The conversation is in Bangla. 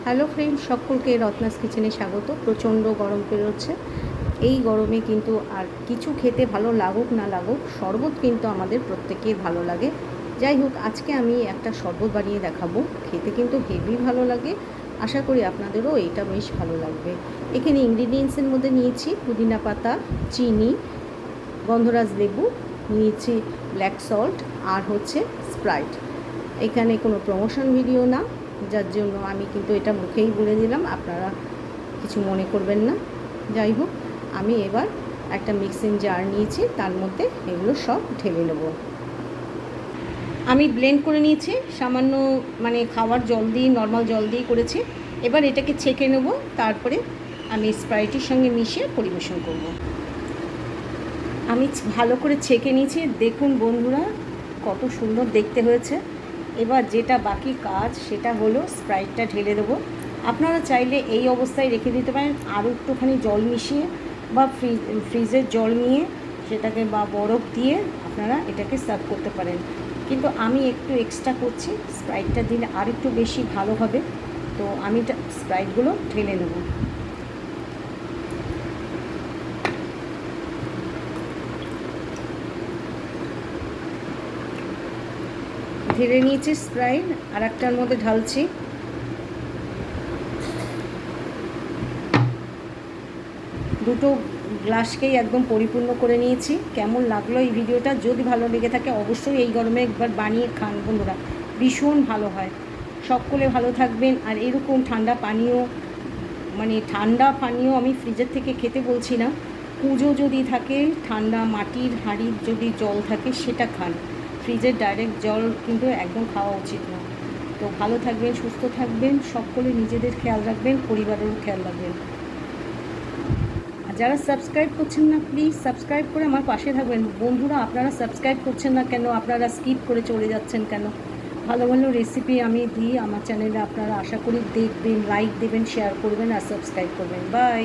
হ্যালো ফ্রেন্ড, সকলকে রত্নাস কিচেনে স্বাগত। প্রচণ্ড গরম বেরোচ্ছে। এই গরমে কিন্তু আর কিছু খেতে ভালো লাগুক না লাগুক, শরবত কিন্তু আমাদের প্রত্যেকের ভালো লাগে। যাই হোক, আজকে আমি একটা শরবত বানিয়ে দেখাবো। খেতে কিন্তু হেভি ভালো লাগে। আশা করি আপনাদেরও এইটা বেশ ভালো লাগবে। এখানে ইনগ্রিডিয়েন্টসের মধ্যে নিয়েছি পুদিনা পাতা, চিনি, গন্ধরাজ লেবু, নিয়েছি ব্ল্যাক সল্ট আর হচ্ছে স্প্রাইট। এখানে কোনো প্রমোশন ভিডিও না, যার জন্য আমি কিন্তু এটা মুখেই বলে দিলাম, আপনারা কিছু মনে করবেন না। যাই হোক, আমি এবার একটা মিক্সিং জার নিয়েছি, তার মধ্যে এগুলো সব ঢেলে নেব। আমি ব্লেন্ড করে নিয়েছি, সামান্য খাওয়ার জল দিয়ে, নর্মাল জল দিয়ে করেছি। এবার এটাকে ছেঁকে নেব, তারপরে আমি স্প্রাইটের সঙ্গে মিশিয়ে পরিবেশন করব। আমি ভালো করে ছেঁকে নিয়েছি, দেখুন বন্ধুরা কত সুন্দর দেখতে হয়েছে। এবার যেটা বাকি কাজ সেটা হলো স্প্রাইটটা ঢেলে দেবো। আপনারা চাইলে এই অবস্থায় রেখে দিতে পারেন, আরও একটুখানি জল মিশিয়ে বা ফ্রিজের জল নিয়ে সেটাকে বা বরফ দিয়ে আপনারা এটাকে সার্ভ করতে পারেন। কিন্তু আমি একটু এক্সট্রা করছি, স্প্রাইটটা দিলে আর একটু বেশি ভালো হবে। তো আমি স্প্রাইটগুলো ঢেলে নেব। ঢেলে নিয়েছি স্প্রাইট, আর একটার মধ্যে ঢালছি। দুটো গ্লাসকেই একদম পরিপূর্ণ করে নিয়েছি। কেমন লাগলো এই ভিডিওটা? যদি ভালো লেগে থাকে অবশ্যই এই গরমে একবার বানিয়ে খান বন্ধুরা, ভীষণ ভালো হয়। সকলে ভালো থাকবেন। আর এরকম ঠান্ডা পানীয়, ঠান্ডা পানীয় আমি ফ্রিজের থেকে খেতে বলছি না, কুঁজো যদি থাকে, ঠান্ডা মাটির হাঁড়ির যদি জল থাকে সেটা খান। ফ্রিজের ডাইরেক্ট জল কিন্তু একদম খাওয়া উচিত না। তো ভালো থাকবেন, সুস্থ থাকবেন, সকলে নিজেদের খেয়াল রাখবেন, পরিবারেরও খেয়াল রাখবেন। যারা সাবস্ক্রাইব করছেন না, প্লিজ সাবস্ক্রাইব করে আমার পাশে থাকবেন বন্ধুরা। আপনারা সাবস্ক্রাইব করছেন না কেন? আপনারা স্কিপ করে চলে যাচ্ছেন কেন? ভালো ভালো রেসিপি আমি দিই আমার চ্যানেলে, আপনারা আশা করি দেখবেন, লাইক দেবেন, শেয়ার করবেন আর সাবস্ক্রাইব করবেন। বাই।